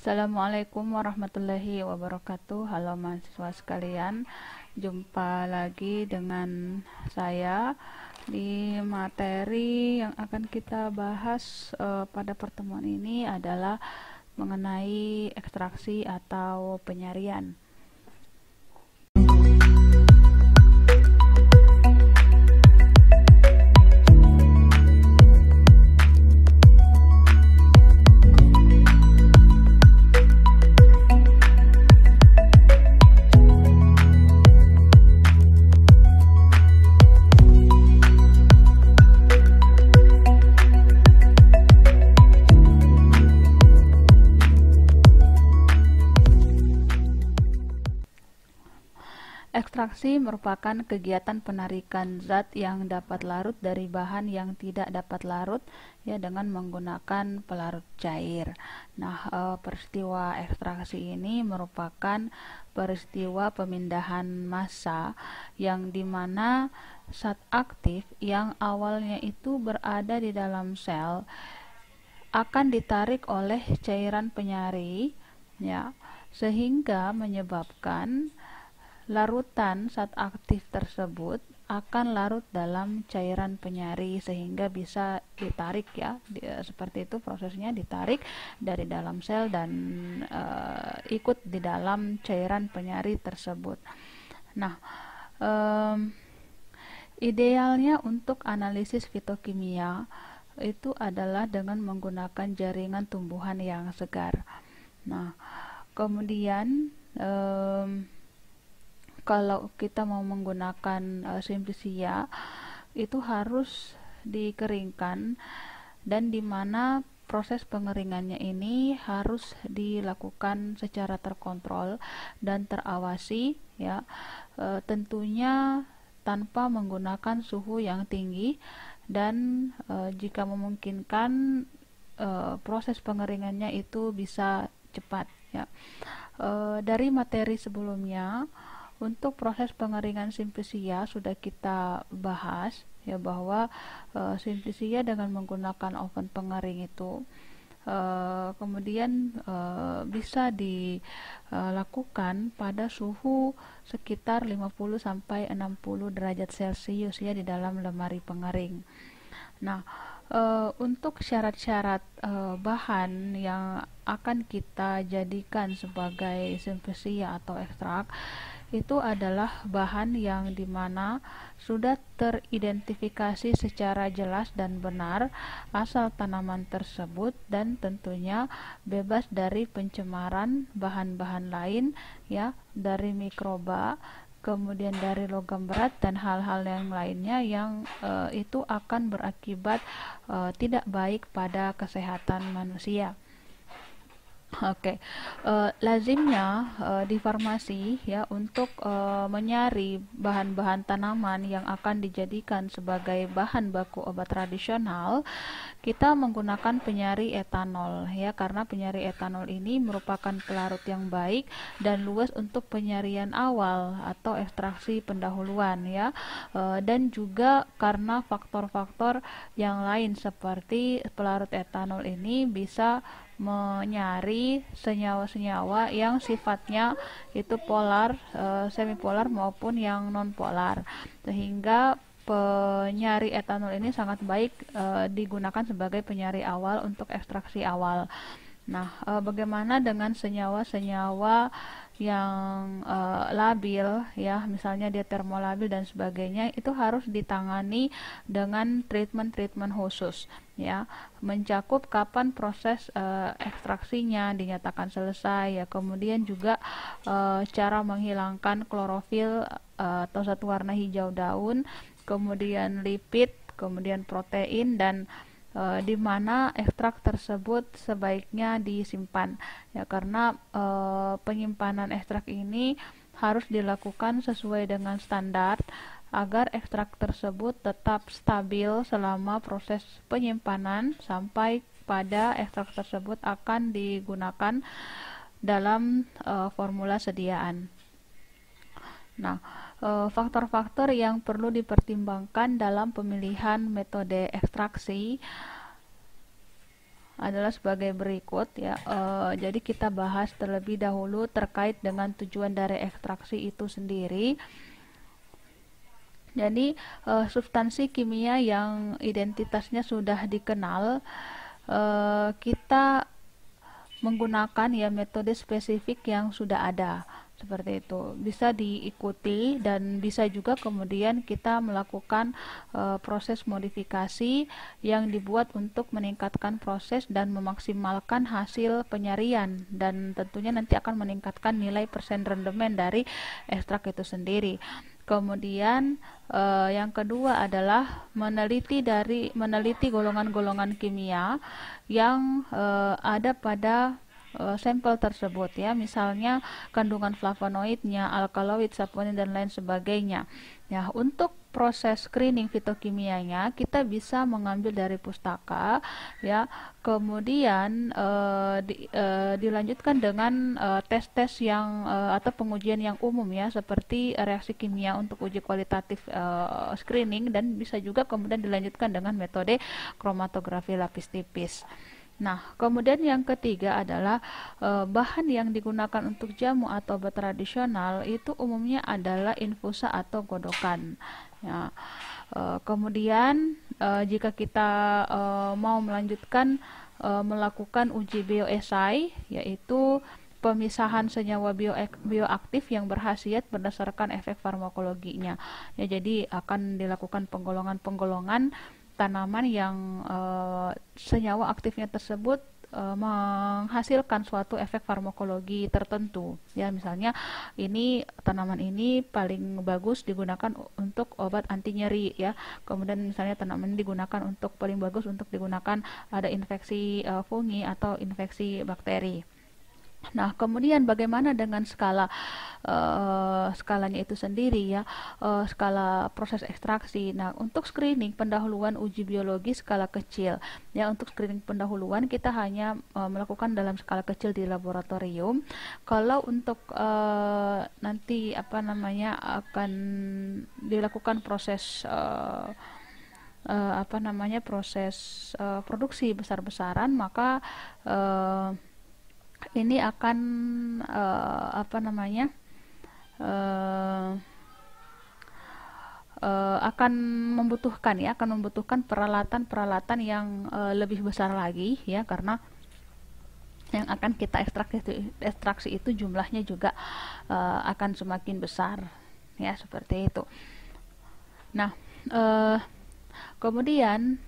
Assalamualaikum warahmatullahi wabarakatuh. Halo mahasiswa sekalian, jumpa lagi dengan saya di materi yang akan kita bahas pada pertemuan ini adalah mengenai ekstraksi atau penyarian. Ekstraksi merupakan kegiatan penarikan zat yang dapat larut dari bahan yang tidak dapat larut ya dengan menggunakan pelarut cair. Nah, peristiwa ekstraksi ini merupakan peristiwa pemindahan massa yang dimana zat aktif yang awalnya itu berada di dalam sel akan ditarik oleh cairan penyari ya, sehingga menyebabkan larutan zat aktif tersebut akan larut dalam cairan penyari sehingga bisa ditarik ya, seperti itu prosesnya, ditarik dari dalam sel dan ikut di dalam cairan penyari tersebut. Nah, idealnya untuk analisis fitokimia itu adalah dengan menggunakan jaringan tumbuhan yang segar. Nah, kemudian kalau kita mau menggunakan simplisia itu harus dikeringkan, dan dimana proses pengeringannya ini harus dilakukan secara terkontrol dan terawasi ya, tentunya tanpa menggunakan suhu yang tinggi, dan jika memungkinkan proses pengeringannya itu bisa cepat ya. Dari materi sebelumnya untuk proses pengeringan simplisia sudah kita bahas ya, bahwa simplisia dengan menggunakan oven pengering itu kemudian bisa dilakukan pada suhu sekitar 50 sampai 60 derajat Celcius ya di dalam lemari pengering. Nah, untuk syarat-syarat bahan yang akan kita jadikan sebagai simplisia atau ekstrak itu adalah bahan yang dimana sudah teridentifikasi secara jelas dan benar asal tanaman tersebut, dan tentunya bebas dari pencemaran bahan-bahan lain ya, dari mikroba, kemudian dari logam berat dan hal-hal yang lainnya yang itu akan berakibat tidak baik pada kesehatan manusia. Oke, lazimnya di farmasi ya untuk menyari bahan-bahan tanaman yang akan dijadikan sebagai bahan baku obat tradisional, kita menggunakan penyari etanol ya, karena penyari etanol ini merupakan pelarut yang baik dan luas untuk penyarian awal atau ekstraksi pendahuluan ya, dan juga karena faktor-faktor yang lain seperti pelarut etanol ini bisa menyari senyawa-senyawa yang sifatnya itu polar, semipolar maupun yang non-polar, sehingga penyari etanol ini sangat baik digunakan sebagai penyari awal untuk ekstraksi awal. Nah, bagaimana dengan senyawa-senyawa yang labil ya, misalnya dia termolabil dan sebagainya, itu harus ditangani dengan treatment khusus ya, mencakup kapan proses ekstraksinya dinyatakan selesai ya, kemudian juga cara menghilangkan klorofil atau zat warna hijau daun, kemudian lipid, kemudian protein, dan di mana ekstrak tersebut sebaiknya disimpan ya, karena penyimpanan ekstrak ini harus dilakukan sesuai dengan standar agar ekstrak tersebut tetap stabil selama proses penyimpanan sampai pada ekstrak tersebut akan digunakan dalam formula sediaan. Nah, faktor-faktor yang perlu dipertimbangkan dalam pemilihan metode ekstraksi adalah sebagai berikut ya. Jadi kita bahas terlebih dahulu terkait dengan tujuan dari ekstraksi itu sendiri. Jadi substansi kimia yang identitasnya sudah dikenal, kita menggunakan ya metode spesifik yang sudah ada seperti itu, bisa diikuti dan bisa juga kemudian kita melakukan proses modifikasi yang dibuat untuk meningkatkan proses dan memaksimalkan hasil penyarian, dan tentunya nanti akan meningkatkan nilai persen rendemen dari ekstrak itu sendiri. Kemudian yang kedua adalah meneliti golongan-golongan kimia yang ada pada sampel tersebut ya, misalnya kandungan flavonoidnya, alkaloid, saponin dan lain sebagainya. Ya, untuk proses screening fitokimianya kita bisa mengambil dari pustaka ya, kemudian dilanjutkan dengan tes-tes yang atau pengujian yang umum ya, seperti reaksi kimia untuk uji kualitatif screening, dan bisa juga kemudian dilanjutkan dengan metode kromatografi lapis tipis. Nah, kemudian yang ketiga adalah bahan yang digunakan untuk jamu atau obat tradisional itu umumnya adalah infusa atau godokan. Ya, kemudian jika kita mau melanjutkan melakukan uji bioesai, yaitu pemisahan senyawa bioaktif yang berkhasiat berdasarkan efek farmakologinya. Ya, jadi akan dilakukan penggolongan-penggolongan tanaman yang senyawa aktifnya tersebut menghasilkan suatu efek farmakologi tertentu ya, misalnya ini tanaman ini paling bagus digunakan untuk obat anti nyeri ya, kemudian misalnya tanaman ini digunakan untuk paling bagus untuk digunakan ada infeksi fungi atau infeksi bakteri. Nah, kemudian bagaimana dengan skalanya itu sendiri ya, skala proses ekstraksi. Nah, untuk screening pendahuluan uji biologi skala kecil. Ya, untuk screening pendahuluan kita hanya melakukan dalam skala kecil di laboratorium. Kalau untuk nanti akan dilakukan proses proses produksi besar-besaran, maka ini akan akan membutuhkan peralatan-peralatan yang lebih besar lagi ya, karena yang akan kita ekstraksi itu jumlahnya juga akan semakin besar ya, seperti itu. Nah, kemudian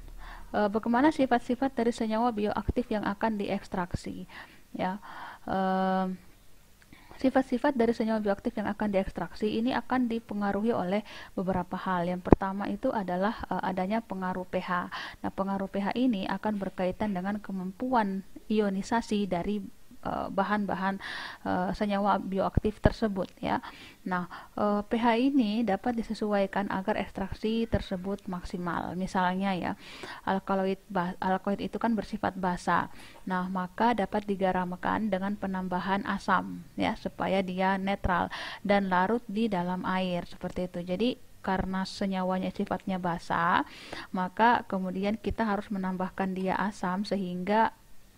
bagaimana sifat-sifat dari senyawa bioaktif yang akan diekstraksi ya. Sifat-sifat dari senyawa bioaktif yang akan diekstraksi ini akan dipengaruhi oleh beberapa hal. Yang pertama itu adalah adanya pengaruh pH. Nah, pengaruh pH ini akan berkaitan dengan kemampuan ionisasi dari bahan-bahan senyawa bioaktif tersebut ya. Nah, pH ini dapat disesuaikan agar ekstraksi tersebut maksimal. Misalnya ya, alkaloid itu kan bersifat basa. Nah, maka dapat digaramkan dengan penambahan asam ya, supaya dia netral dan larut di dalam air seperti itu. Jadi karena senyawanya sifatnya basa, maka kemudian kita harus menambahkan dia asam sehingga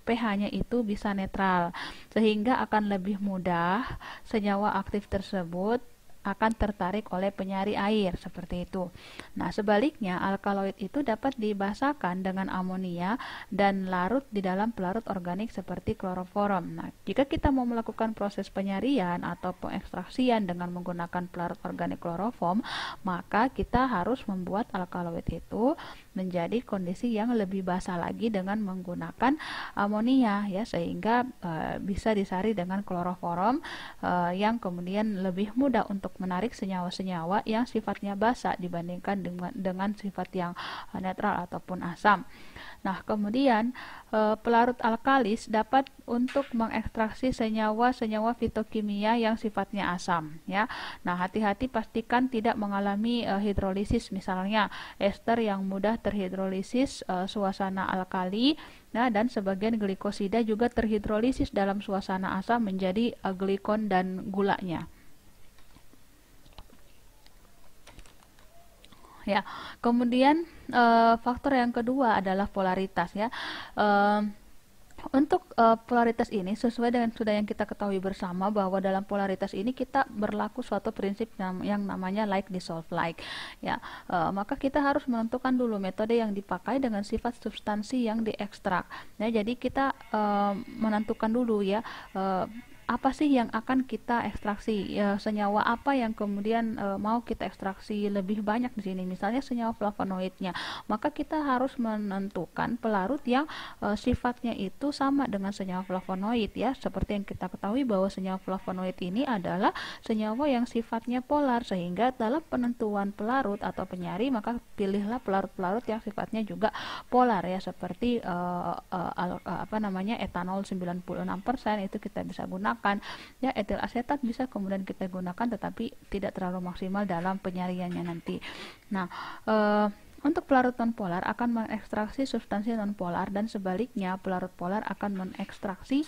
pH-nya itu bisa netral, sehingga akan lebih mudah senyawa aktif tersebut akan tertarik oleh penyari air seperti itu. Nah, sebaliknya alkaloid itu dapat dibasahkan dengan amonia dan larut di dalam pelarut organik seperti kloroform. Nah, jika kita mau melakukan proses penyarian atau pengekstraksian dengan menggunakan pelarut organik kloroform, maka kita harus membuat alkaloid itu menjadi kondisi yang lebih basah lagi dengan menggunakan amonia ya, sehingga bisa disari dengan kloroform yang kemudian lebih mudah untuk menarik senyawa-senyawa yang sifatnya basa dibandingkan dengan sifat yang netral ataupun asam. Nah, kemudian pelarut alkalis dapat untuk mengekstraksi senyawa-senyawa fitokimia yang sifatnya asam ya. Nah, hati-hati pastikan tidak mengalami hidrolisis, misalnya ester yang mudah terhidrolisis suasana alkali. Nah, dan sebagian glikosida juga terhidrolisis dalam suasana asam menjadi glikon dan gulanya. Ya, kemudian faktor yang kedua adalah polaritas ya. Untuk polaritas ini sesuai dengan sudah yang kita ketahui bersama bahwa dalam polaritas ini kita berlaku suatu prinsip yang namanya like dissolve like ya. Maka kita harus menentukan dulu metode yang dipakai dengan sifat substansi yang diekstrak ya. Jadi kita menentukan dulu ya, apa sih yang akan kita ekstraksi, ya, senyawa apa yang kemudian mau kita ekstraksi lebih banyak di sini, misalnya senyawa flavonoidnya, maka kita harus menentukan pelarut yang sifatnya itu sama dengan senyawa flavonoid ya. Seperti yang kita ketahui bahwa senyawa flavonoid ini adalah senyawa yang sifatnya polar, sehingga dalam penentuan pelarut atau penyari maka pilihlah pelarut-pelarut yang sifatnya juga polar ya, seperti etanol 96% itu kita bisa gunakan ya, etil asetat bisa kemudian kita gunakan, tetapi tidak terlalu maksimal dalam penyariannya nanti. Nah, untuk pelarut nonpolar akan mengekstraksi substansi nonpolar, dan sebaliknya pelarut polar akan mengekstraksi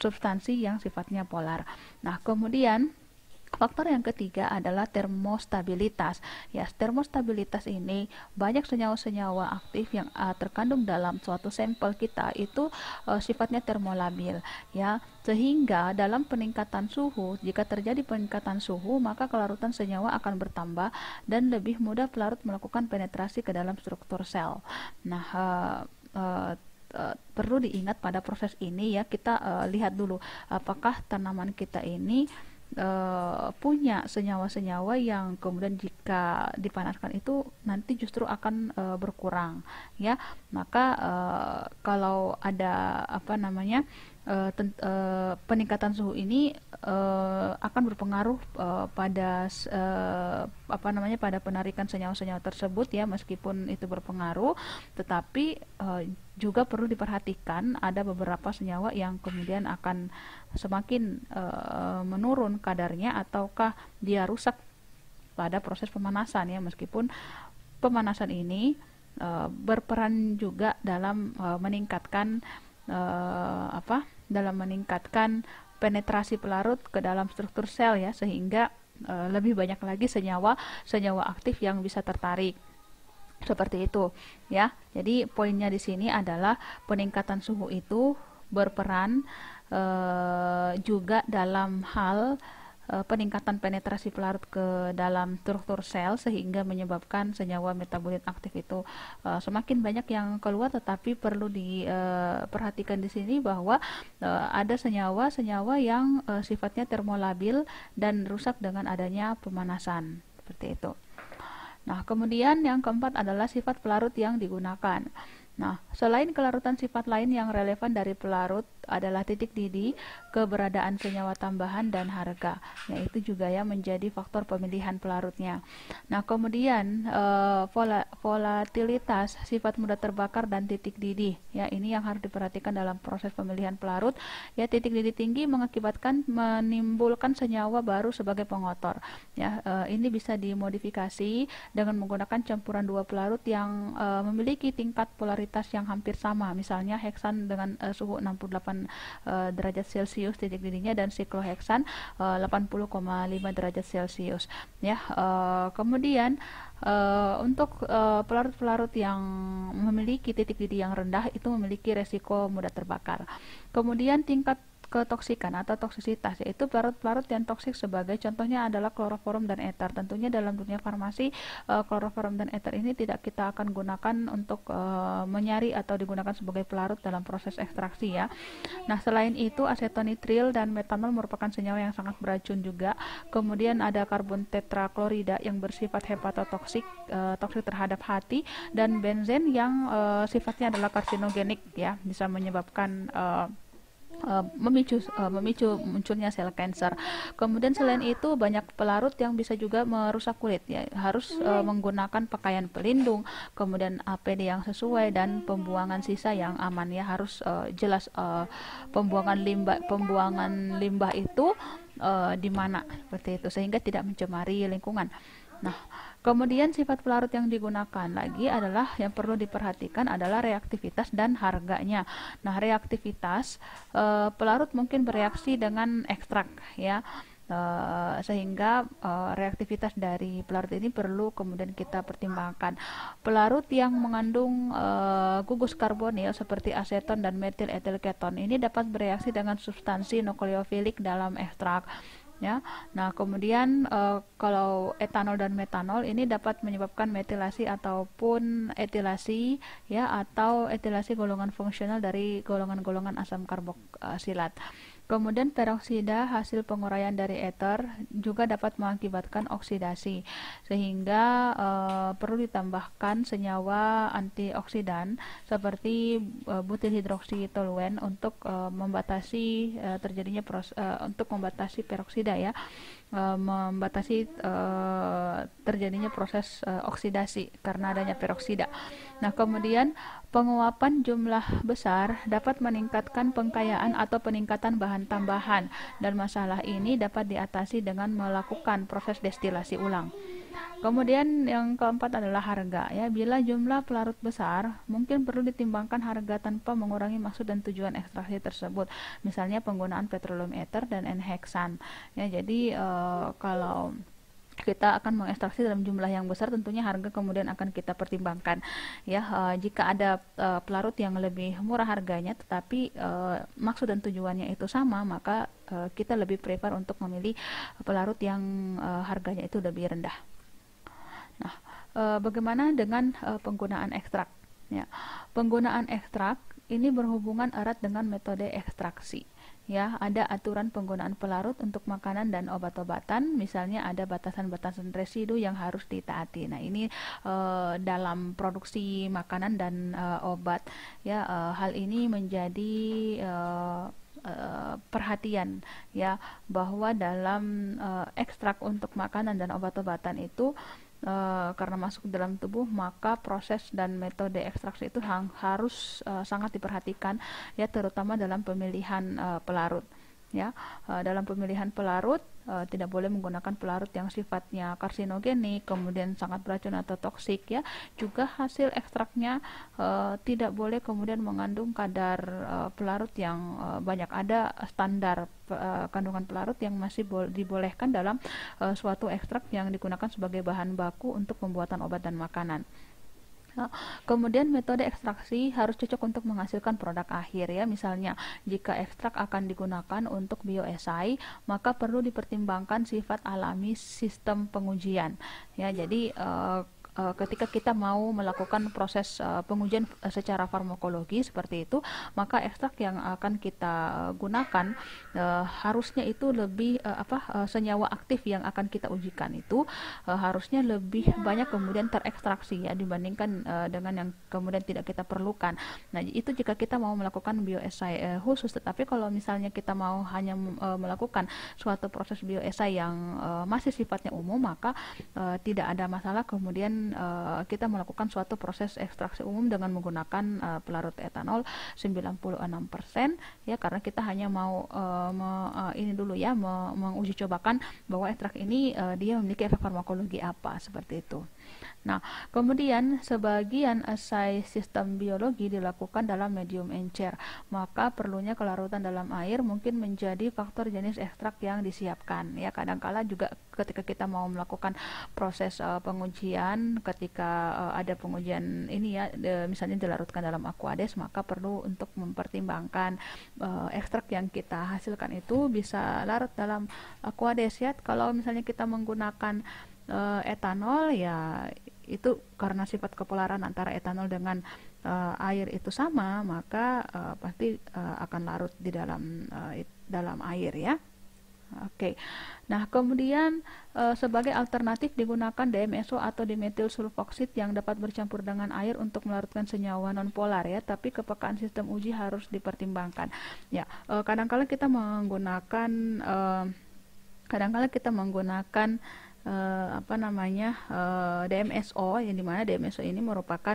substansi yang sifatnya polar. Nah, kemudian faktor yang ketiga adalah termostabilitas. Ya, termostabilitas ini banyak senyawa-senyawa aktif yang terkandung dalam suatu sampel kita itu sifatnya termolabil ya, sehingga dalam peningkatan suhu, jika terjadi peningkatan suhu maka kelarutan senyawa akan bertambah dan lebih mudah pelarut melakukan penetrasi ke dalam struktur sel. Nah, perlu diingat pada proses ini ya, kita lihat dulu apakah tanaman kita ini punya senyawa-senyawa yang kemudian jika dipanaskan itu nanti justru akan berkurang ya. Maka kalau ada peningkatan suhu ini akan berpengaruh pada pada penarikan senyawa-senyawa tersebut ya. Meskipun itu berpengaruh, tetapi juga perlu diperhatikan ada beberapa senyawa yang kemudian akan semakin menurun kadarnya ataukah dia rusak pada proses pemanasan ya. Meskipun pemanasan ini berperan juga dalam meningkatkan penetrasi pelarut ke dalam struktur sel ya, sehingga lebih banyak lagi senyawa aktif yang bisa tertarik. Seperti itu ya. Jadi poinnya di sini adalah peningkatan suhu itu berperan juga dalam hal peningkatan penetrasi pelarut ke dalam struktur sel, sehingga menyebabkan senyawa metabolit aktif itu semakin banyak yang keluar. Tetapi perlu diperhatikan di sini bahwa ada senyawa-senyawa yang sifatnya termolabil dan rusak dengan adanya pemanasan, seperti itu. Nah, kemudian yang keempat adalah sifat pelarut yang digunakan. Nah, selain kelarutan, sifat lain yang relevan dari pelarut adalah titik didih, keberadaan senyawa tambahan, dan harga. Yaitu juga ya menjadi faktor pemilihan pelarutnya. Nah, kemudian volatilitas, sifat mudah terbakar, dan titik didih. Ya, ini yang harus diperhatikan dalam proses pemilihan pelarut. Ya, titik didih tinggi mengakibatkan menimbulkan senyawa baru sebagai pengotor. Ya, ini bisa dimodifikasi dengan menggunakan campuran dua pelarut yang memiliki tingkat polaritas yang hampir sama, misalnya heksan dengan suhu 68 derajat Celcius titik didihnya, dan sikloheksan 80,5 derajat Celcius ya. Kemudian untuk pelarut-pelarut yang memiliki titik didih yang rendah itu memiliki resiko mudah terbakar. Kemudian tingkat ketoksikan atau toksisitas, yaitu pelarut-pelarut yang toksik sebagai contohnya adalah kloroform dan ether. Tentunya dalam dunia farmasi kloroform dan ether ini tidak kita akan gunakan untuk menyari atau digunakan sebagai pelarut dalam proses ekstraksi ya. Nah, selain itu asetonitril dan metanol merupakan senyawa yang sangat beracun juga. Kemudian ada karbon tetraklorida yang bersifat hepatotoksik, toksik terhadap hati, dan benzen yang sifatnya adalah karsinogenik ya, bisa menyebabkan memicu munculnya sel kanker. Kemudian selain itu banyak pelarut yang bisa juga merusak kulit ya, harus menggunakan pakaian pelindung, kemudian APD yang sesuai, dan pembuangan sisa yang aman ya. Harus jelas pembuangan limbah itu di mana, seperti itu, sehingga tidak mencemari lingkungan. Nah, kemudian sifat pelarut yang digunakan lagi adalah yang perlu diperhatikan adalah reaktivitas dan harganya. Nah, reaktivitas pelarut mungkin bereaksi dengan ekstrak ya. sehingga reaktivitas dari pelarut ini perlu kemudian kita pertimbangkan. Pelarut yang mengandung gugus karbonil seperti aseton dan metil etil keton ini dapat bereaksi dengan substansi nukleofilik dalam ekstrak, ya. Nah, kemudian kalau etanol dan metanol ini dapat menyebabkan metilasi ataupun etilasi, ya, atau etilasi golongan fungsional dari golongan-golongan asam karboksilat. Kemudian peroksida hasil penguraian dari eter juga dapat mengakibatkan oksidasi, sehingga perlu ditambahkan senyawa antioksidan seperti butil hidroksitoluen untuk membatasi terjadinya untuk membatasi peroksida, ya, membatasi terjadinya proses oksidasi karena adanya peroksida. Nah, kemudian penguapan jumlah besar dapat meningkatkan pengkayaan atau peningkatan bahan tambahan, dan masalah ini dapat diatasi dengan melakukan proses destilasi ulang. Kemudian yang keempat adalah harga, ya. Bila jumlah pelarut besar, mungkin perlu ditimbangkan harga tanpa mengurangi maksud dan tujuan ekstraksi tersebut. Misalnya penggunaan petroleum ether dan N-heksan. Ya, jadi kalau kita akan mengekstraksi dalam jumlah yang besar, tentunya harga kemudian akan kita pertimbangkan, ya. Jika ada pelarut yang lebih murah harganya tetapi maksud dan tujuannya itu sama, maka kita lebih prefer untuk memilih pelarut yang harganya itu lebih rendah. Nah, bagaimana dengan penggunaan ekstrak? Ya, penggunaan ekstrak ini berhubungan erat dengan metode ekstraksi. Ya, ada aturan penggunaan pelarut untuk makanan dan obat-obatan, misalnya ada batasan-batasan residu yang harus ditaati. Nah, ini dalam produksi makanan dan obat, ya. Hal ini menjadi perhatian, ya, bahwa dalam ekstrak untuk makanan dan obat-obatan itu karena masuk ke dalam tubuh, maka proses dan metode ekstraksi itu harus sangat diperhatikan, ya, terutama dalam pemilihan pelarut, ya. Dalam pemilihan pelarut tidak boleh menggunakan pelarut yang sifatnya karsinogenik, kemudian sangat beracun atau toksik, ya. Juga hasil ekstraknya tidak boleh kemudian mengandung kadar pelarut yang banyak. Ada standar kandungan pelarut yang masih dibolehkan dalam suatu ekstrak yang digunakan sebagai bahan baku untuk pembuatan obat dan makanan. Kemudian metode ekstraksi harus cocok untuk menghasilkan produk akhir, ya. Misalnya jika ekstrak akan digunakan untuk bioesai, maka perlu dipertimbangkan sifat alami sistem pengujian, ya. Jadi ketika kita mau melakukan proses pengujian secara farmakologi seperti itu, maka ekstrak yang akan kita gunakan harusnya itu lebih senyawa aktif yang akan kita ujikan itu harusnya lebih banyak kemudian terekstraksi, ya, dibandingkan dengan yang kemudian tidak kita perlukan. Nah, itu jika kita mau melakukan bioesai khusus. Tetapi kalau misalnya kita mau hanya melakukan suatu proses bioesai yang masih sifatnya umum, maka tidak ada masalah kemudian kita melakukan suatu proses ekstraksi umum dengan menggunakan pelarut etanol 96%, ya, karena kita hanya mau ini dulu, ya, menguji cobakan bahwa ekstrak ini dia memiliki efek farmakologi apa, seperti itu. Nah, kemudian sebagian esai sistem biologi dilakukan dalam medium encer, maka perlunya kelarutan dalam air mungkin menjadi faktor jenis ekstrak yang disiapkan, ya. Kadangkala juga ketika kita mau melakukan proses pengujian, ketika ada pengujian ini, ya, misalnya dilarutkan dalam aquades, maka perlu untuk mempertimbangkan ekstrak yang kita hasilkan itu bisa larut dalam aquades, ya. Kalau misalnya kita menggunakan etanol, ya, itu karena sifat kepolaran antara etanol dengan air itu sama, maka pasti akan larut di dalam air, ya. Oke. Nah, kemudian sebagai alternatif digunakan DMSO atau dimetil sulfoxid yang dapat bercampur dengan air untuk melarutkan senyawa nonpolar, ya. Tapi kepekaan sistem uji harus dipertimbangkan, ya. Kadangkala kita menggunakan DMSO, yang dimana DMSO ini merupakan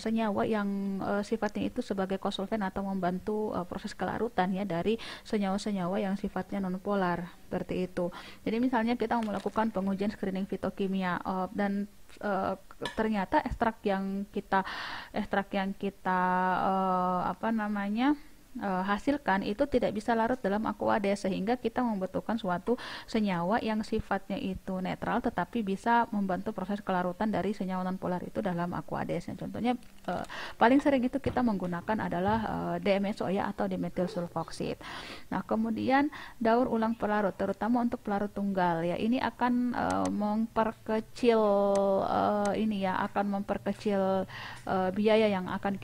senyawa yang sifatnya itu sebagai kosolven atau membantu proses kelarutan, ya, dari senyawa-senyawa yang sifatnya nonpolar, seperti itu. Jadi misalnya kita mau melakukan pengujian screening fitokimia dan ternyata ekstrak yang kita hasilkan itu tidak bisa larut dalam aqueous, sehingga kita membutuhkan suatu senyawa yang sifatnya itu netral tetapi bisa membantu proses kelarutan dari senyawa nonpolar itu dalam aqueous. Contohnya paling sering itu kita menggunakan adalah DMSO ya, atau dimethyl sulfoxide. Nah, kemudian daur ulang pelarut terutama untuk pelarut tunggal ya, ini akan memperkecil biaya yang akan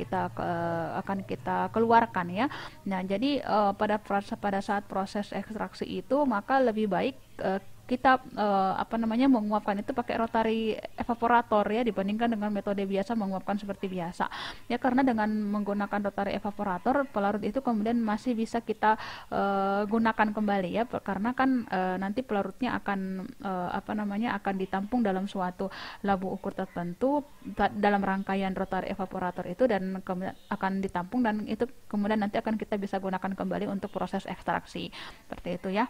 kita keluarkan ya. Nah, jadi pada saat proses ekstraksi itu maka lebih baik kita menguapkan itu pakai rotary evaporator ya, dibandingkan dengan metode biasa menguapkan seperti biasa ya, karena dengan menggunakan rotary evaporator pelarut itu kemudian masih bisa kita gunakan kembali ya, karena kan nanti pelarutnya akan akan ditampung dalam suatu labu ukur tertentu dalam rangkaian rotary evaporator itu, dan kemudian akan ditampung, dan itu kemudian nanti akan kita bisa gunakan kembali untuk proses ekstraksi seperti itu ya.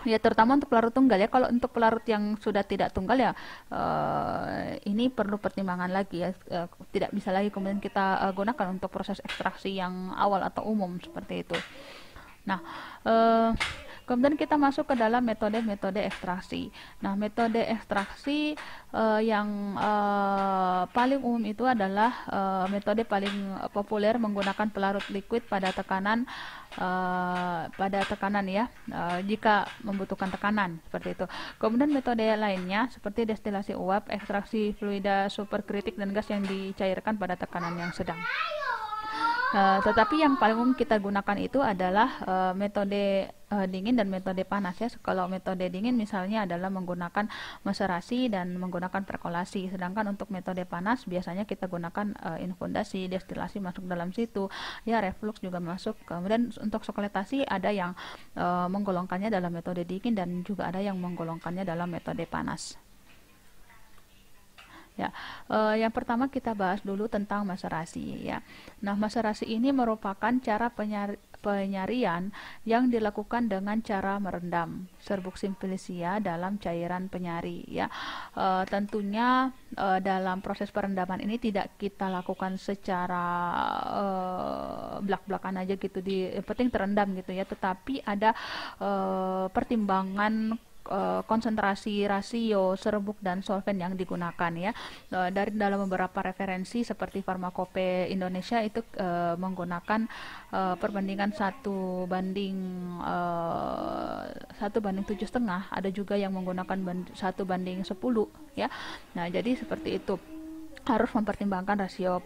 Ya, terutama untuk pelarut tunggal ya. Kalau untuk pelarut yang sudah tidak tunggal ya, ini perlu pertimbangan lagi ya. Tidak bisa lagi kemudian kita gunakan untuk proses ekstraksi yang awal atau umum seperti itu. Nah, kemudian kita masuk ke dalam metode-metode ekstraksi. Nah, metode ekstraksi yang paling umum itu adalah metode paling populer menggunakan pelarut liquid pada tekanan ya, jika membutuhkan tekanan seperti itu. Kemudian metode lainnya seperti destilasi uap, ekstraksi fluida superkritik, dan gas yang dicairkan pada tekanan yang sedang. Tetapi yang paling umum kita gunakan itu adalah metode dingin dan metode panas ya. Kalau metode dingin misalnya adalah menggunakan maserasi dan menggunakan perkolasi, sedangkan untuk metode panas biasanya kita gunakan infundasi, destilasi masuk dalam situ ya, reflux juga masuk. Kemudian untuk sokletasi ada yang menggolongkannya dalam metode dingin dan juga ada yang menggolongkannya dalam metode panas. Ya, yang pertama kita bahas dulu tentang maserasi ya. Nah, maserasi ini merupakan cara penyarian yang dilakukan dengan cara merendam serbuk simplicia dalam cairan penyari ya. Tentunya dalam proses perendaman ini tidak kita lakukan secara belak-belakan aja gitu, yang penting terendam gitu ya, tetapi ada pertimbangan konsentrasi, rasio, serbuk, dan solvent yang digunakan ya. Dari dalam beberapa referensi seperti Farmakope Indonesia itu menggunakan perbandingan 1:7,5, ada juga yang menggunakan 1:10 ya. Nah, jadi seperti itu, harus mempertimbangkan rasio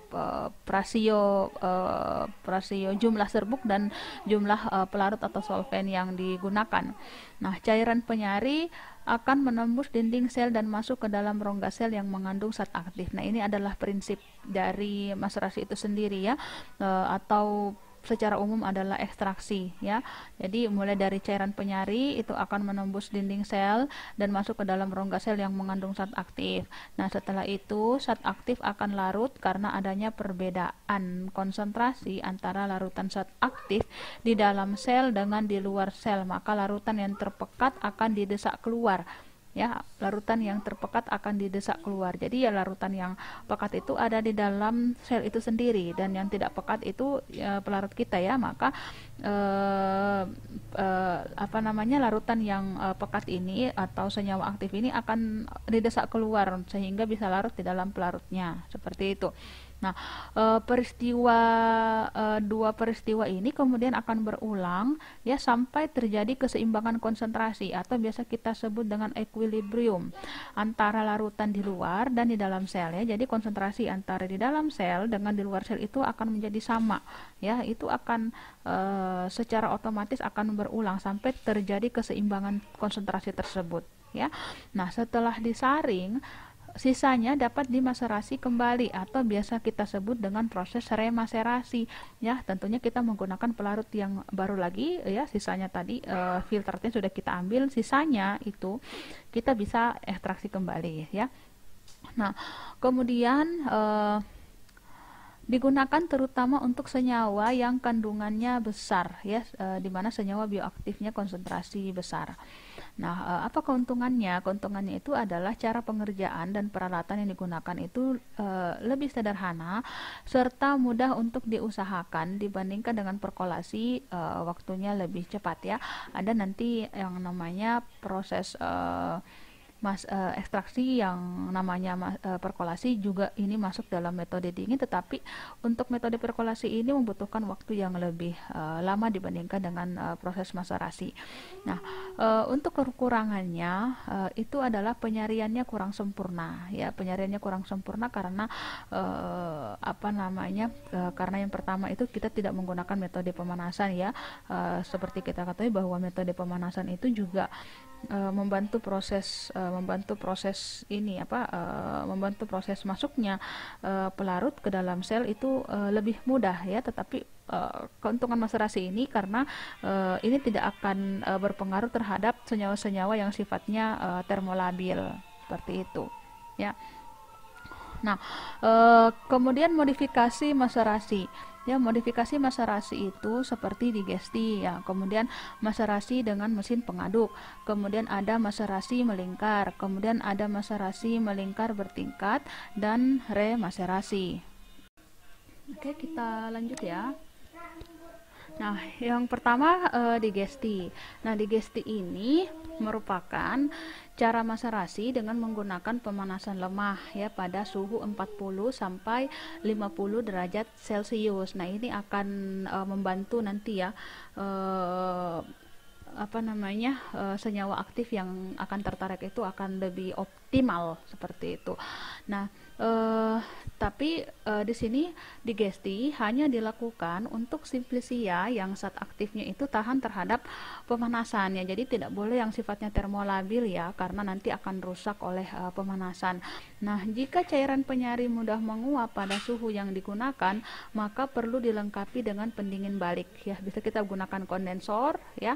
jumlah serbuk dan jumlah pelarut atau solvent yang digunakan. Nah, cairan penyari akan menembus dinding sel dan masuk ke dalam rongga sel yang mengandung zat aktif. Nah, ini adalah prinsip dari maserasi itu sendiri ya, atau secara umum adalah ekstraksi ya. Jadi mulai dari cairan penyari itu akan menembus dinding sel dan masuk ke dalam rongga sel yang mengandung zat aktif. Nah, setelah itu zat aktif akan larut karena adanya perbedaan konsentrasi antara larutan zat aktif di dalam sel dengan di luar sel, maka larutan yang terpekat akan didesak keluar. Ya, larutan yang terpekat akan didesak keluar. Jadi ya, larutan yang pekat itu ada di dalam sel itu sendiri, dan yang tidak pekat itu pelarut kita ya. Maka larutan yang pekat ini atau senyawa aktif ini akan didesak keluar sehingga bisa larut di dalam pelarutnya seperti itu. Nah, dua peristiwa ini kemudian akan berulang ya sampai terjadi keseimbangan konsentrasi atau biasa kita sebut dengan equilibrium antara larutan di luar dan di dalam sel ya. Jadi konsentrasi antara di dalam sel dengan di luar sel itu akan menjadi sama ya. Itu akan secara otomatis akan berulang sampai terjadi keseimbangan konsentrasi tersebut ya. Nah, setelah disaring, sisanya dapat dimaserasi kembali atau biasa kita sebut dengan proses remaserasi ya. Tentunya kita menggunakan pelarut yang baru lagi ya. Sisanya tadi filternya sudah kita ambil, sisanya itu kita bisa ekstraksi kembali ya. Nah, kemudian digunakan terutama untuk senyawa yang kandungannya besar ya, di mana senyawa bioaktifnya konsentrasi besar. Nah, apa keuntungannya? Keuntungannya itu adalah cara pengerjaan dan peralatan yang digunakan itu lebih sederhana serta mudah untuk diusahakan dibandingkan dengan perkolasi, waktunya lebih cepat ya. Ada nanti yang namanya proses ekstraksi yang namanya perkolasi juga ini masuk dalam metode dingin, tetapi untuk metode perkolasi ini membutuhkan waktu yang lebih lama dibandingkan dengan proses maserasi. Nah, untuk kekurangannya itu adalah penyaringannya kurang sempurna ya, penyaringannya kurang sempurna karena karena yang pertama itu kita tidak menggunakan metode pemanasan ya. Seperti kita ketahui bahwa metode pemanasan itu juga membantu proses masuknya pelarut ke dalam sel itu lebih mudah ya, tetapi keuntungan maserasi ini karena ini tidak akan berpengaruh terhadap senyawa-senyawa yang sifatnya termolabil seperti itu ya. Nah, kemudian modifikasi maserasi. Ya, modifikasi maserasi itu seperti digesti ya, kemudian maserasi dengan mesin pengaduk, kemudian ada maserasi melingkar, kemudian ada maserasi melingkar bertingkat, dan remaserasi. Oke, kita lanjut ya. Nah, yang pertama digesti. Nah, digesti ini merupakan cara maserasi dengan menggunakan pemanasan lemah ya pada suhu 40 sampai 50 derajat Celcius. Nah, ini akan membantu nanti ya senyawa aktif yang akan tertarik itu akan lebih optimal seperti itu. Nah, tapi di sini digesti hanya dilakukan untuk simplisia yang zat aktifnya itu tahan terhadap pemanasan ya. Jadi tidak boleh yang sifatnya termolabil ya, karena nanti akan rusak oleh pemanasan. Nah, jika cairan penyari mudah menguap pada suhu yang digunakan, maka perlu dilengkapi dengan pendingin balik ya. Bisa kita gunakan kondensor ya,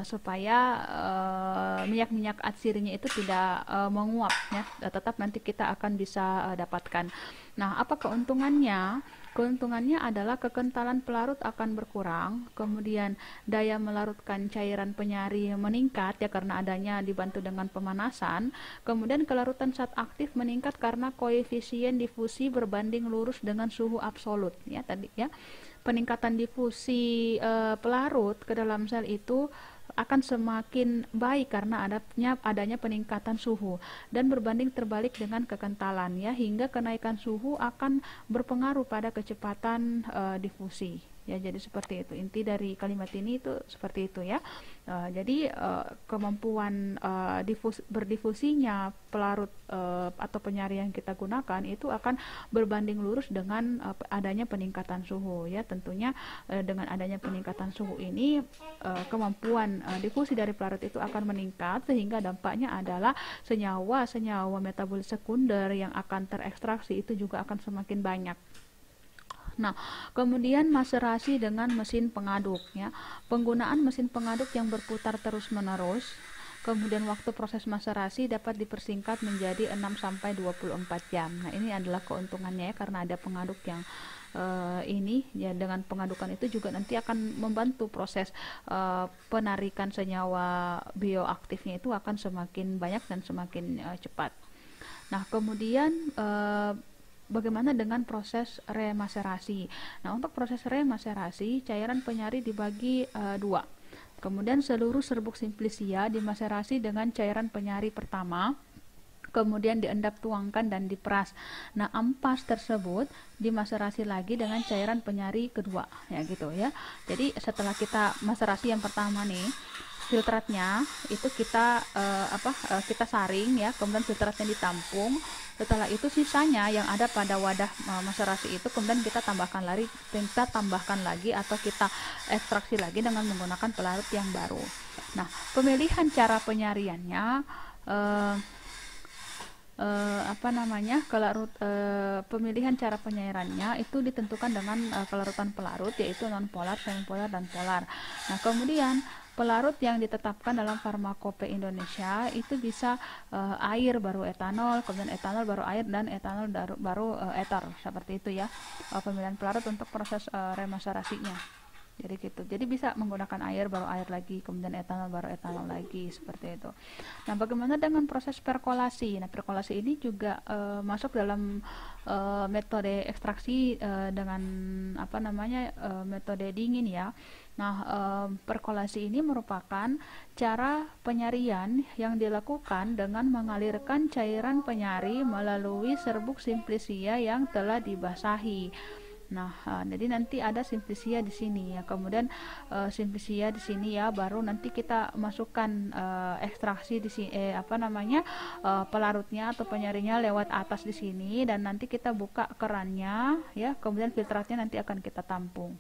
supaya minyak-minyak atsirinya itu tidak menguap ya, tetap nanti kita akan bisa dapatkan. Nah, apa keuntungannya? Keuntungannya adalah kekentalan pelarut akan berkurang, kemudian daya melarutkan cairan penyari meningkat ya karena adanya dibantu dengan pemanasan, kemudian kelarutan zat aktif meningkat karena koefisien difusi berbanding lurus dengan suhu absolut ya tadi ya. Peningkatan difusi pelarut ke dalam sel itu akan semakin baik karena adanya peningkatan suhu, dan berbanding terbalik dengan kekentalan ya, hingga kenaikan suhu akan berpengaruh pada kecepatan difusi ya. Jadi seperti itu inti dari kalimat ini, itu seperti itu ya. Jadi kemampuan berdifusinya pelarut atau penyari yang kita gunakan itu akan berbanding lurus dengan adanya peningkatan suhu ya. Tentunya dengan adanya peningkatan suhu ini kemampuan difusi dari pelarut itu akan meningkat, sehingga dampaknya adalah senyawa-senyawa metabolit sekunder yang akan terekstraksi itu juga akan semakin banyak. Nah, kemudian maserasi dengan mesin pengaduk ya. Penggunaan mesin pengaduk yang berputar terus-menerus, kemudian waktu proses maserasi dapat dipersingkat menjadi 6 sampai 24 jam. Nah, ini adalah keuntungannya ya, karena ada pengaduk yang ini ya. Dengan pengadukan itu juga nanti akan membantu proses penarikan senyawa bioaktifnya itu akan semakin banyak dan semakin cepat. Nah, kemudian bagaimana dengan proses remaserasi? Nah, untuk proses remaserasi, cairan penyari dibagi dua. Kemudian seluruh serbuk simplisia dimaserasi dengan cairan penyari pertama, kemudian diendap tuangkan dan diperas. Nah, ampas tersebut dimaserasi lagi dengan cairan penyari kedua ya gitu ya. Jadi setelah kita maserasi yang pertama nih, filtratnya itu kita kita saring ya, kemudian filtratnya ditampung. Setelah itu sisanya yang ada pada wadah maserasi itu kemudian kita tambahkan lagi atau kita ekstraksi lagi dengan menggunakan pelarut yang baru. Nah, pemilihan cara penyariannya pemilihan cara penyairannya itu ditentukan dengan kelarutan pelarut, yaitu nonpolar, semipolar, dan polar. Nah, kemudian pelarut yang ditetapkan dalam Farmakope Indonesia itu bisa air baru etanol, kemudian etanol baru air, dan etanol baru eter, seperti itu ya pemilihan pelarut untuk proses remasterasinya. Jadi gitu. Jadi bisa menggunakan air baru air lagi, kemudian etanol baru etanol lagi, seperti itu. Nah, bagaimana dengan proses perkolasi? Nah, perkolasi ini juga masuk dalam metode ekstraksi dengan metode dingin ya. Nah, perkolasi ini merupakan cara penyarian yang dilakukan dengan mengalirkan cairan penyari melalui serbuk simplisia yang telah dibasahi. Nah, jadi nanti ada simplisia di sini ya. Kemudian simplisia di sini ya, baru nanti kita masukkan ekstraksi di sini pelarutnya atau penyarinya lewat atas di sini, dan nanti kita buka kerannya ya. Kemudian filtratnya nanti akan kita tampung.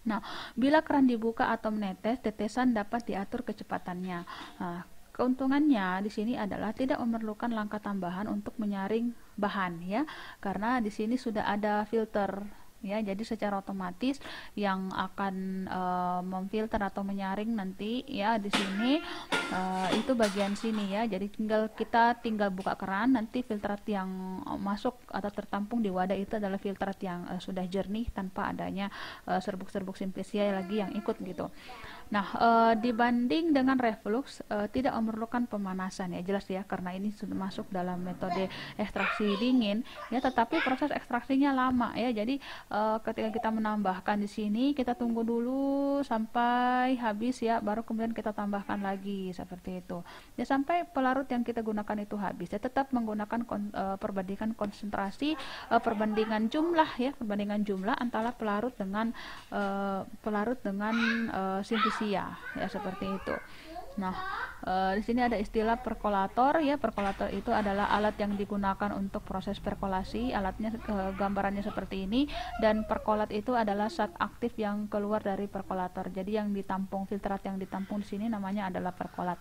Nah, bila keran dibuka atau menetes, tetesan dapat diatur kecepatannya. Nah, keuntungannya di sini adalah tidak memerlukan langkah tambahan untuk menyaring bahan ya, karena di sini sudah ada filter ya, jadi secara otomatis yang akan memfilter atau menyaring nanti ya di sini itu bagian sini ya. Jadi kita tinggal buka keran, nanti filtrat yang masuk atau tertampung di wadah itu adalah filtrat yang sudah jernih tanpa adanya serbuk-serbuk simplisia lagi yang ikut gitu. Nah, dibanding dengan reflux tidak memerlukan pemanasan ya, jelas ya, karena ini sudah masuk dalam metode ekstraksi dingin ya, tetapi proses ekstraksinya lama ya. Jadi ketika kita menambahkan di sini, kita tunggu dulu sampai habis ya, baru kemudian kita tambahkan lagi seperti itu. Ya, sampai pelarut yang kita gunakan itu habis. Ya, tetap menggunakan perbandingan konsentrasi, perbandingan jumlah antara pelarut dengan simplisia ya, seperti itu. Nah, di sini ada istilah perkolator ya. Perkolator itu adalah alat yang digunakan untuk proses perkolasi. Alatnya gambarannya seperti ini, dan perkolat itu adalah zat aktif yang keluar dari perkolator. Jadi yang ditampung, filtrat yang ditampung di sini namanya adalah perkolat.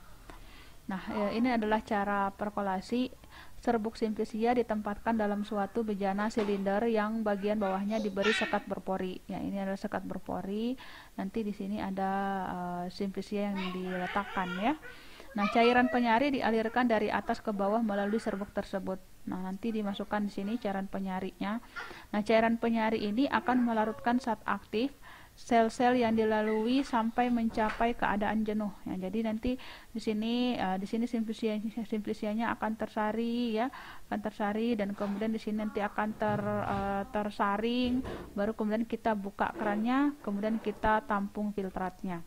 Nah, ini adalah cara perkolasi. Serbuk simplisia ditempatkan dalam suatu bejana silinder yang bagian bawahnya diberi sekat berpori. Ya, ini adalah sekat berpori. Nanti di sini ada simplisia yang diletakkan ya. Nah, cairan penyari dialirkan dari atas ke bawah melalui serbuk tersebut. Nah, nanti dimasukkan di sini cairan penyarinya. Nah, cairan penyari ini akan melarutkan zat aktif sel-sel yang dilalui sampai mencapai keadaan jenuh. Ya, jadi nanti di sini simplisianya akan tersari ya, dan kemudian di sini nanti akan tersaring, baru kemudian kita buka kerannya, kemudian kita tampung filtratnya.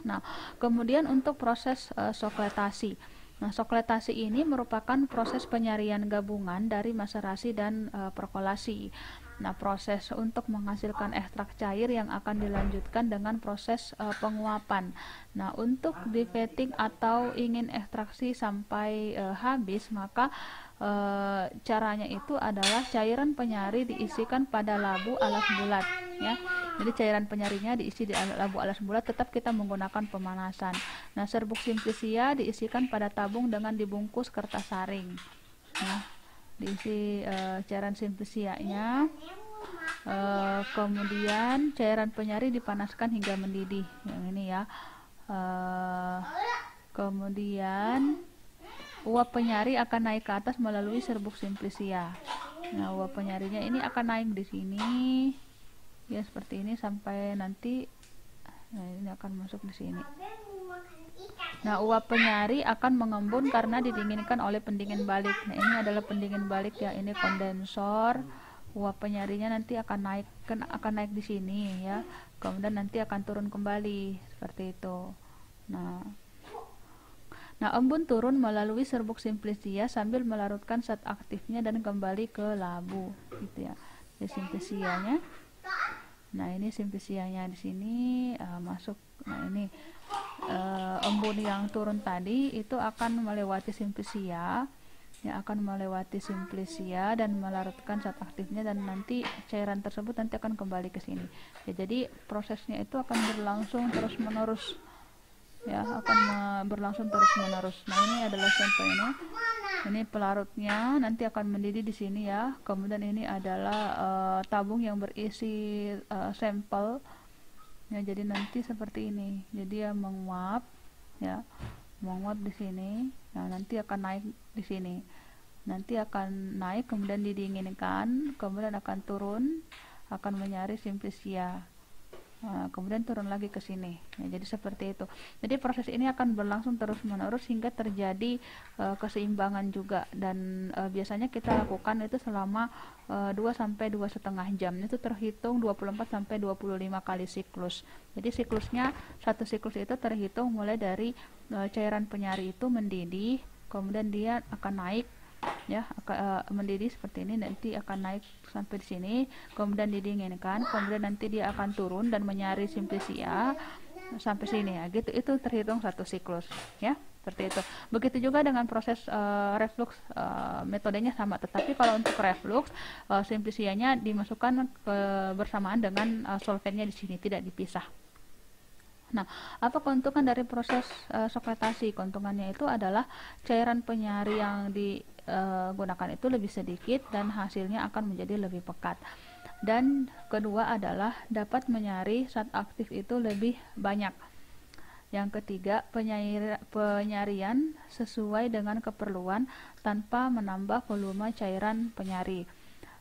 Nah, kemudian untuk proses sokletasi. Nah, sokletasi ini merupakan proses penyarian gabungan dari maserasi dan perkolasi. Nah, proses untuk menghasilkan ekstrak cair yang akan dilanjutkan dengan proses penguapan. Nah, untuk devetting atau ingin ekstraksi sampai habis, maka caranya itu adalah cairan penyari diisikan pada labu alas bulat ya. Jadi cairan penyarinya diisi di labu alas bulat, tetap kita menggunakan pemanasan. Nah, serbuk simplisia diisikan pada tabung dengan dibungkus kertas saring. Nah, diisi cairan simplisianya, kemudian cairan penyari dipanaskan hingga mendidih, yang ini ya. Kemudian uap penyari akan naik ke atas melalui serbuk simplisia. Nah, uap penyarinya ini akan naik di sini ya, seperti ini sampai nanti. Nah, ini akan masuk di sini. Nah, uap penyari akan mengembun karena didinginkan oleh pendingin balik. Nah, ini adalah pendingin balik ya, ini kondensor. Uap penyarinya nanti akan naik di sini ya. Kemudian nanti akan turun kembali seperti itu. Nah, embun turun melalui serbuk simplisia sambil melarutkan zat aktifnya dan kembali ke labu gitu ya. Jadi simplisianya. Nah, ini simplisianya di sini masuk. Nah, ini embun yang turun tadi itu akan melewati simplisia, dan melarutkan zat aktifnya, dan nanti cairan tersebut nanti akan kembali ke sini. Ya, jadi prosesnya itu akan berlangsung terus menerus. Ya, akan berlangsung terus menerus. Nah, ini adalah sampelnya. Ini pelarutnya nanti akan mendidih di sini ya. Kemudian ini adalah tabung yang berisi sampel Ya, jadi nanti seperti ini. Jadi ya menguap, ya, menguap di sini. Nah, nanti akan naik di sini. Nanti akan naik, kemudian didinginkan, kemudian akan turun, akan menyari simplicia. Nah, kemudian turun lagi ke sini. Ya, jadi seperti itu. Jadi proses ini akan berlangsung terus-menerus hingga terjadi keseimbangan juga, dan biasanya kita lakukan itu selama 2 sampai 2,5 jam. Itu terhitung 24 sampai 25 kali siklus. Jadi siklusnya, satu siklus itu terhitung mulai dari cairan penyari itu mendidih, kemudian dia akan naik, ya, mendidih seperti ini, nanti akan naik sampai di sini, kemudian didinginkan, kemudian nanti dia akan turun dan menyari simplicia sampai sini, ya, gitu. Itu terhitung satu siklus, ya, seperti itu. Begitu juga dengan proses reflux, metodenya sama, tetapi kalau untuk reflux simplicianya dimasukkan bersamaan dengan solventnya di sini, tidak dipisah. Nah, apa keuntungan dari proses sekretasi? Keuntungannya itu adalah cairan penyari yang digunakan itu lebih sedikit dan hasilnya akan menjadi lebih pekat. Dan kedua adalah dapat menyari zat aktif itu lebih banyak. Yang ketiga, penyarian sesuai dengan keperluan tanpa menambah volume cairan penyari.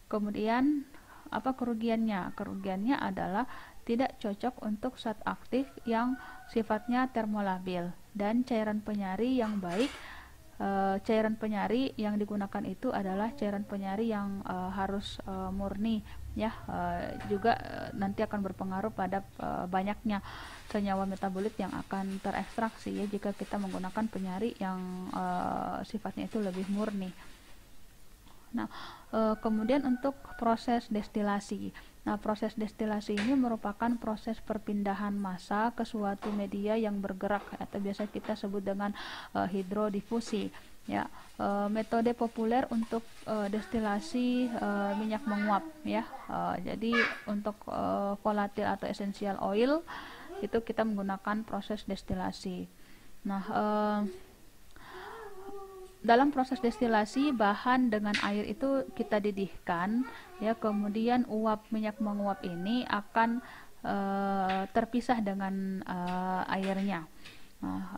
Kemudian, apa kerugiannya? Kerugiannya adalah tidak cocok untuk zat aktif yang sifatnya termolabil, dan cairan penyari yang baik, cairan penyari yang digunakan itu adalah cairan penyari yang harus murni, ya, juga nanti akan berpengaruh pada banyaknya senyawa metabolit yang akan terekstraksi, ya, jika kita menggunakan penyari yang sifatnya itu lebih murni. Nah, kemudian untuk proses destilasi. Nah, proses destilasi ini merupakan proses perpindahan massa ke suatu media yang bergerak, atau biasa kita sebut dengan hidrodifusi. Ya, metode populer untuk destilasi minyak menguap, ya. Jadi untuk volatil atau essential oil itu kita menggunakan proses destilasi. Nah, dalam proses destilasi, bahan dengan air itu kita didihkan, ya, kemudian minyak menguap ini akan terpisah dengan airnya. Nah,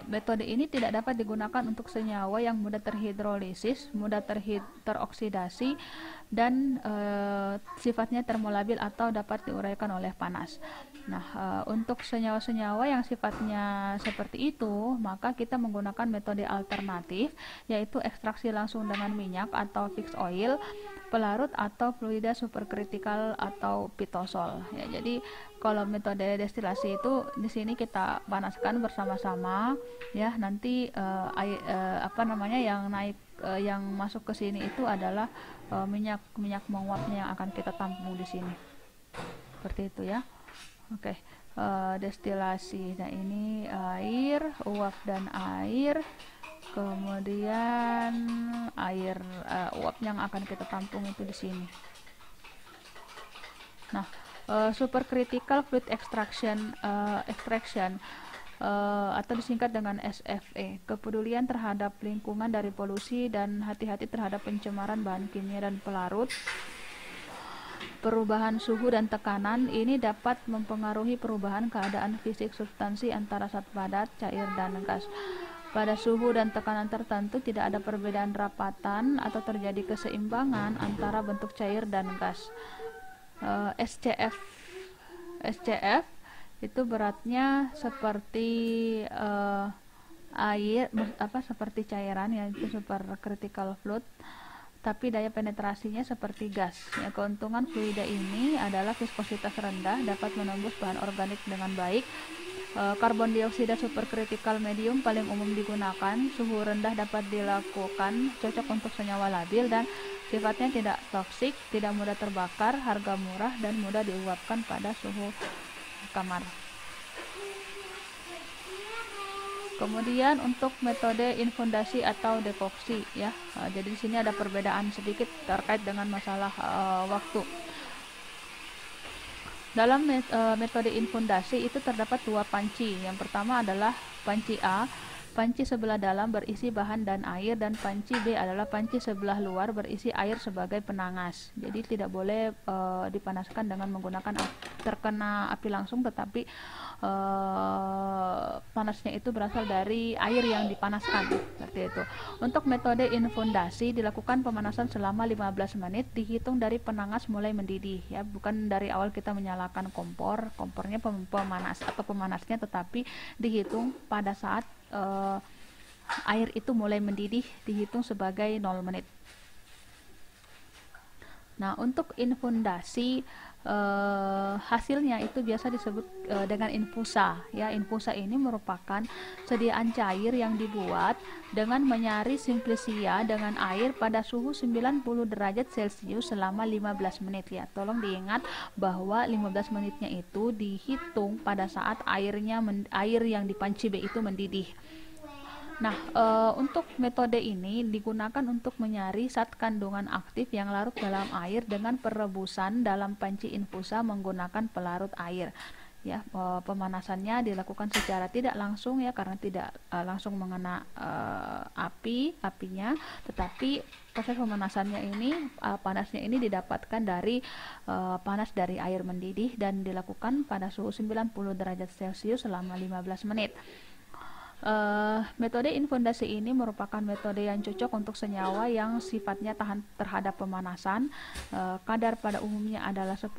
metode ini tidak dapat digunakan untuk senyawa yang mudah terhidrolisis, mudah teroksidasi, dan sifatnya termolabil atau dapat diuraikan oleh panas. Nah, untuk senyawa-senyawa yang sifatnya seperti itu, maka kita menggunakan metode alternatif, yaitu ekstraksi langsung dengan minyak atau fixed oil, pelarut atau fluida superkritikal atau pitosol. Ya, jadi kalau metode destilasi itu di sini kita panaskan bersama-sama, ya. Nanti yang naik, yang masuk ke sini itu adalah minyak menguapnya yang akan kita tampung di sini. Seperti itu, ya. Oke, destilasi. Nah, ini air, uap dan air. Kemudian air uap yang akan kita tampung itu di sini. Nah, supercritical fluid extraction atau disingkat dengan SFE, kepedulian terhadap lingkungan dari polusi dan hati-hati terhadap pencemaran bahan kimia dan pelarut. Perubahan suhu dan tekanan ini dapat mempengaruhi perubahan keadaan fisik substansi antara zat padat, cair, dan gas. Pada suhu dan tekanan tertentu tidak ada perbedaan rapatan atau terjadi keseimbangan antara bentuk cair dan gas. SCF itu beratnya seperti air, seperti cairan, yaitu supercritical fluid, tapi daya penetrasinya seperti gas. Ya, keuntungan fluida ini adalah viskositas rendah, dapat menembus bahan organik dengan baik. Karbon dioksida supercritical medium paling umum digunakan. Suhu rendah dapat dilakukan, cocok untuk senyawa labil, dan sifatnya tidak toksik, tidak mudah terbakar, harga murah, dan mudah diuapkan pada suhu kamar. Kemudian untuk metode infundasi atau dekoksi, ya. Jadi di sini ada perbedaan sedikit terkait dengan masalah waktu. Dalam metode infundasi itu terdapat dua panci. Yang pertama adalah panci A, panci sebelah dalam berisi bahan dan air, dan panci B adalah panci sebelah luar berisi air sebagai penangas. Jadi tidak boleh dipanaskan dengan menggunakan terkena api langsung, tetapi panasnya itu berasal dari air yang dipanaskan, seperti itu. Untuk metode infundasi dilakukan pemanasan selama 15 menit dihitung dari penangas mulai mendidih, ya, bukan dari awal kita menyalakan kompornya pemanas atau pemanasnya, tetapi dihitung pada saat air itu mulai mendidih, dihitung sebagai 0 menit. Nah, untuk infundasi hasilnya itu biasa disebut dengan infusa, ya. Infusa ini merupakan sediaan cair yang dibuat dengan menyari simplisia dengan air pada suhu 90 derajat Celcius selama 15 menit, ya. Tolong diingat bahwa 15 menitnya itu dihitung pada saat air yang di panci B itu mendidih. Nah, untuk metode ini digunakan untuk menyaring zat kandungan aktif yang larut dalam air dengan perebusan dalam panci infusa menggunakan pelarut air. Ya, pemanasannya dilakukan secara tidak langsung, ya, karena tidak langsung mengena apinya, tetapi proses pemanasannya ini panasnya ini didapatkan dari panas dari air mendidih dan dilakukan pada suhu 90 derajat Celcius selama 15 menit. Metode infundasi ini merupakan metode yang cocok untuk senyawa yang sifatnya tahan terhadap pemanasan. Kadar pada umumnya adalah 10%.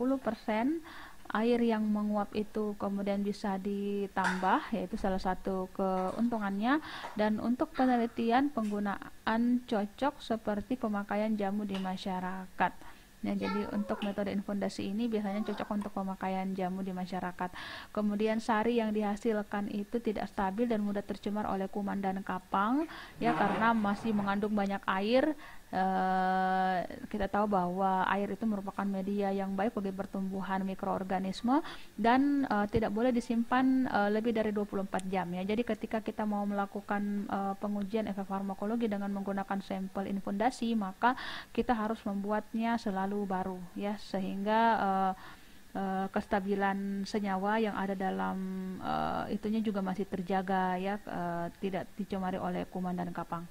Air yang menguap itu kemudian bisa ditambah, yaitu salah satu keuntungannya. Dan untuk penelitian penggunaan cocok seperti pemakaian jamu di masyarakat. Ya, jadi untuk metode infundasi ini biasanya cocok untuk pemakaian jamu di masyarakat. Kemudian sari yang dihasilkan itu tidak stabil dan mudah tercemar oleh kuman dan kapang, ya, karena masih mengandung banyak air. Kita tahu bahwa air itu merupakan media yang baik bagi pertumbuhan mikroorganisme dan tidak boleh disimpan lebih dari 24 jam, ya. Jadi ketika kita mau melakukan pengujian efek farmakologi dengan menggunakan sampel infundasi, maka kita harus membuatnya selalu baru, ya, sehingga kestabilan senyawa yang ada dalam itunya juga masih terjaga, ya, tidak dicemari oleh kuman dan kapang.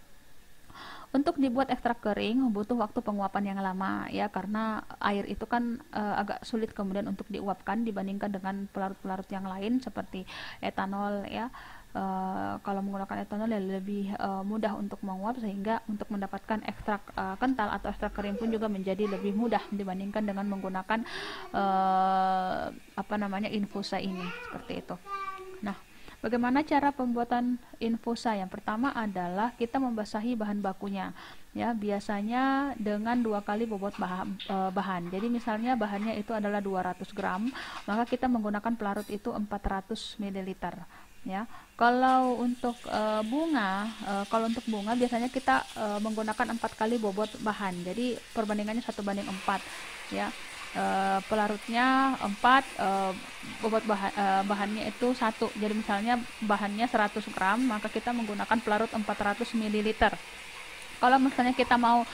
Untuk dibuat ekstrak kering butuh waktu penguapan yang lama, ya, karena air itu kan agak sulit kemudian untuk diuapkan dibandingkan dengan pelarut-pelarut yang lain seperti etanol, ya. Kalau menggunakan etanol ya lebih mudah untuk menguap, sehingga untuk mendapatkan ekstrak kental atau ekstrak kering pun juga menjadi lebih mudah dibandingkan dengan menggunakan infusa ini, seperti itu. Nah, bagaimana cara pembuatan infusa? Yang pertama adalah kita membasahi bahan bakunya, ya, biasanya dengan 2 kali bobot bahan. Jadi misalnya bahannya itu adalah 200 gram, maka kita menggunakan pelarut itu 400 ml, ya. Kalau untuk bunga biasanya kita menggunakan 4 kali bobot bahan. Jadi perbandingannya 1:4, ya. Pelarutnya 4, bobot bahannya itu 1. Jadi misalnya bahannya 100 gram, maka kita menggunakan pelarut 400 ml. Kalau misalnya kita mau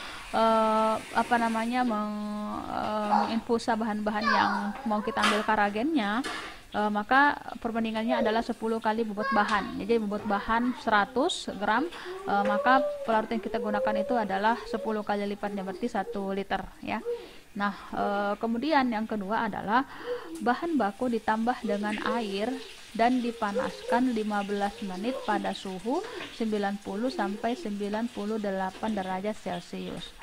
menginfusa bahan-bahan yang mau kita ambil karagennya, maka perbandingannya adalah 10 kali bobot bahan. Jadi bobot bahan 100 gram, maka pelarut yang kita gunakan itu adalah 10 kali lipatnya, berarti 1 liter, ya. Nah, kemudian yang kedua adalah bahan baku ditambah dengan air dan dipanaskan 15 menit pada suhu 90 sampai 98 derajat Celcius.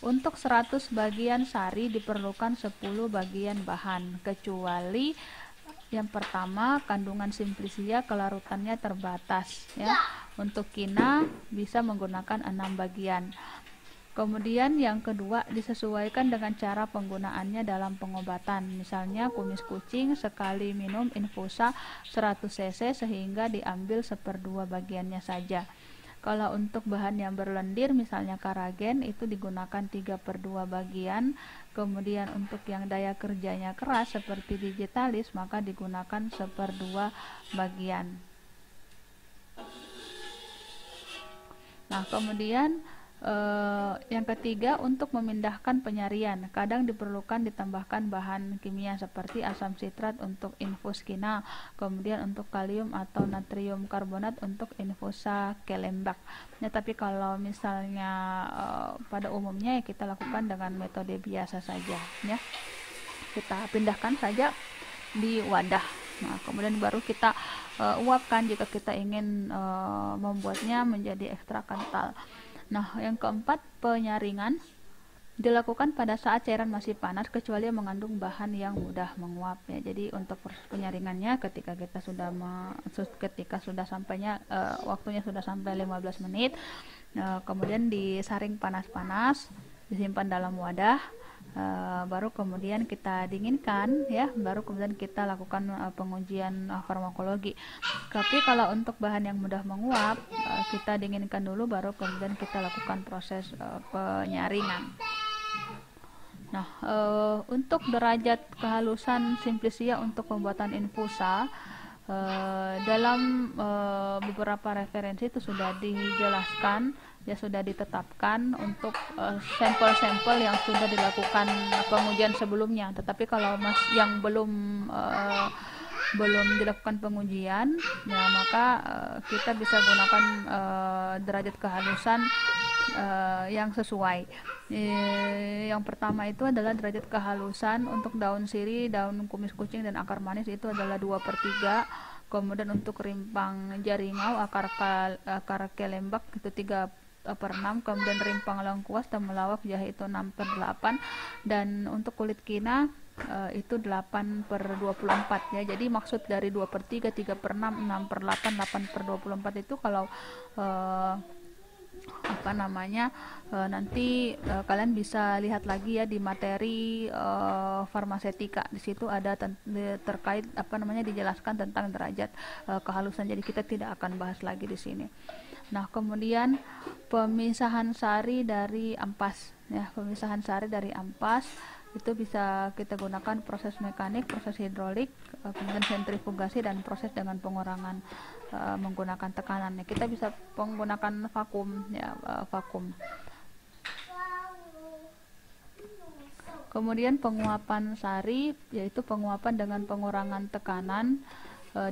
Untuk 100 bagian sari diperlukan 10 bagian bahan, kecuali yang pertama kandungan simplisia kelarutannya terbatas, ya. Untuk kina bisa menggunakan 6 bagian. Kemudian yang kedua disesuaikan dengan cara penggunaannya dalam pengobatan. Misalnya kumis kucing sekali minum infusa 100 cc sehingga diambil 1/2 bagiannya saja. Kalau untuk bahan yang berlendir misalnya karagen itu digunakan 3/2 bagian. Kemudian untuk yang daya kerjanya keras seperti digitalis maka digunakan 1/2 bagian. Nah, kemudian Yang ketiga, untuk memindahkan penyarian, kadang diperlukan ditambahkan bahan kimia seperti asam sitrat untuk infus kina, kemudian untuk kalium atau natrium karbonat untuk infusa kelembak. Ya, tapi kalau misalnya pada umumnya ya kita lakukan dengan metode biasa saja, ya. Kita pindahkan saja di wadah. Nah, kemudian baru kita uapkan jika kita ingin membuatnya menjadi ekstra kental. Nah, yang keempat, penyaringan dilakukan pada saat cairan masih panas kecuali mengandung bahan yang mudah menguap ya. Jadi untuk proses penyaringannya ketika sudah sampainya waktunya sudah sampai 15 menit, kemudian disaring panas-panas, disimpan dalam wadah. Baru kemudian kita dinginkan ya, baru kemudian kita lakukan pengujian farmakologi. Tapi kalau untuk bahan yang mudah menguap, kita dinginkan dulu baru kemudian kita lakukan proses penyaringan. Nah, untuk derajat kehalusan simplisia untuk pembuatan infusa, dalam beberapa referensi itu sudah dijelaskan, ya sudah ditetapkan untuk sampel-sampel yang sudah dilakukan pengujian sebelumnya. Tetapi kalau yang belum dilakukan pengujian, ya maka kita bisa gunakan derajat kehalusan yang sesuai. Yang pertama itu adalah derajat kehalusan untuk daun sirih, daun kumis kucing, dan akar manis itu adalah 2/3. Kemudian untuk rimpang jaringau, akar kelembak itu 3/6. Kemudian rimpang lengkuas, temulawak, jahe itu 6/8. Dan untuk kulit kina itu 8/24 ya. Jadi maksud dari 2/3, 3/6, 6/8, 8/24 itu kalau nanti kalian bisa lihat lagi ya di materi farmasetika. Di situ ada terkait dijelaskan tentang derajat kehalusan. Jadi kita tidak akan bahas lagi di sini. Nah, kemudian pemisahan sari dari ampas ya. Pemisahan sari dari ampas itu bisa kita gunakan proses mekanik, proses hidrolik, kemudian sentrifugasi, dan proses dengan pengurangan menggunakan tekanan. Ya, kita bisa menggunakan vakum ya, vakum. Kemudian penguapan sari yaitu penguapan dengan pengurangan tekanan,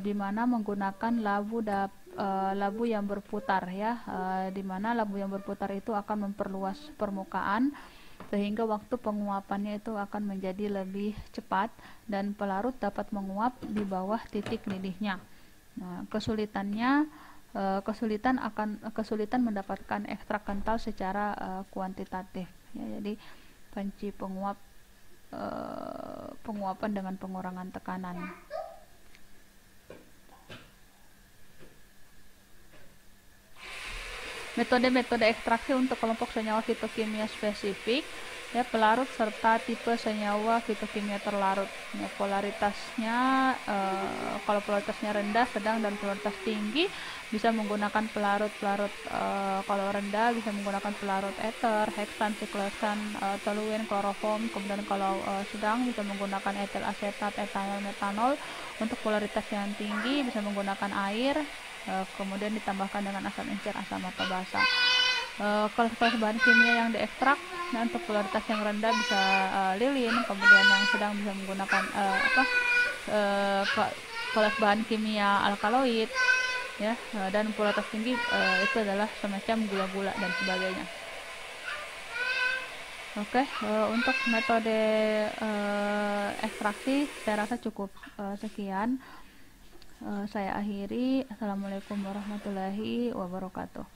di mana menggunakan labu yang berputar ya, di mana labu yang berputar itu akan memperluas permukaan sehingga waktu penguapannya itu akan menjadi lebih cepat dan pelarut dapat menguap di bawah titik lidihnya. Nah, kesulitan mendapatkan ekstrak kental secara kuantitatif ya. Jadi panci penguapan dengan pengurangan tekanan. Metode-metode ekstraksi untuk kelompok senyawa fitokimia spesifik ya, pelarut serta tipe senyawa fitokimia terlarut ya. Polaritasnya kalau polaritasnya rendah, sedang, dan polaritas tinggi bisa menggunakan pelarut kalau rendah bisa menggunakan pelarut eter, heksan, sikloheksan, toluen, kloroform. Kemudian kalau sedang bisa menggunakan etil asetat, etanol, metanol. Untuk polaritas yang tinggi bisa menggunakan air, kemudian ditambahkan dengan asam encer, asam mata basa. Kalau bahan kimia yang diekstrak, nah untuk polaritas yang rendah bisa lilin, kemudian yang sedang bisa menggunakan kalau bahan kimia alkaloid ya, dan polaritas tinggi itu adalah semacam gula-gula dan sebagainya. Oke, untuk metode ekstraksi saya rasa cukup sekian. Saya akhiri. Assalamualaikum warahmatullahi wabarakatuh.